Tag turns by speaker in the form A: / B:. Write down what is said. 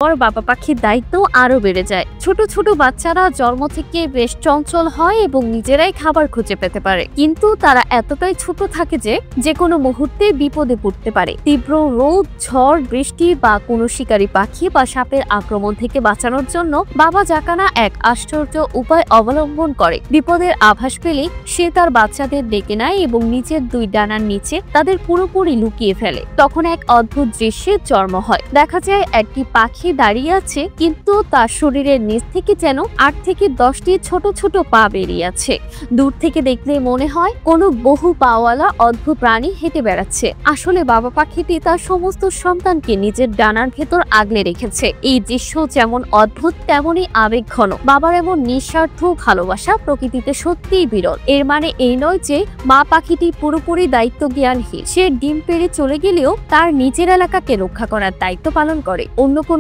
A: পর বাবা পাখির দায়িত্ব আরো বেড়ে যায়। ছোট ছোট বাচ্চারা জন্ম থেকে বেশ চঞ্চল হয় এবং নিজেরাই খাবার খুঁজে পেতে পারে, কিন্তু তারা এতটাই ছোট থাকে যে কোনো মুহূর্তে বিপদে পড়তে পারে। তীব্র রোদ, ঝড়, বৃষ্টি বা কোনো শিকারী পাখি বা সাপের আক্রমণ থেকে বাঁচানোর জন্য বাবা জাকানা এক আশ্চর্য উপায় অবলম্বন করে। বিপদের আভাস পেলে সে তার বাচ্চাদের ডেকে নেয় এবং নিচের দুই ডানার নিচে তাদের পুরোপুরি লুকিয়ে ফেলে। তখন এক অদ্ভুত দৃশ্যের জন্ম হয়। দেখা যায় একটি পাখি দাঁড়িয়ে আছে, কিন্তু তার শরীরের নিচ থেকে যেন 8 থেকে 10টি ছোট ছোট পা বেরিয়ে আছে। দূর থেকে দেখলে মনে হয় কোনো বহু পাওয়ালা অদ্ভুত প্রাণী হেঁটে বেড়াচ্ছে। আসলে বাবা পাখিটি তার সমস্ত সন্তানকে নিজের ডানার ভেতর আগলে রেখেছে। এই দৃশ্য যেমন অদ্ভুত তেমনই আবেগঘন। বাবার এমন নিঃস্বার্থ ভালোবাসা প্রকৃতিতে সত্যিই বিরল। এর মানে এই নয় যে মা পাখিটি পুরোপুরি দায়িত্ব জ্ঞানহীন। সে ডিম পেড়ে চলে গেলেও তার নিজের এলাকাকে রক্ষা করার দায়িত্ব পালন করে। অন্য কোনো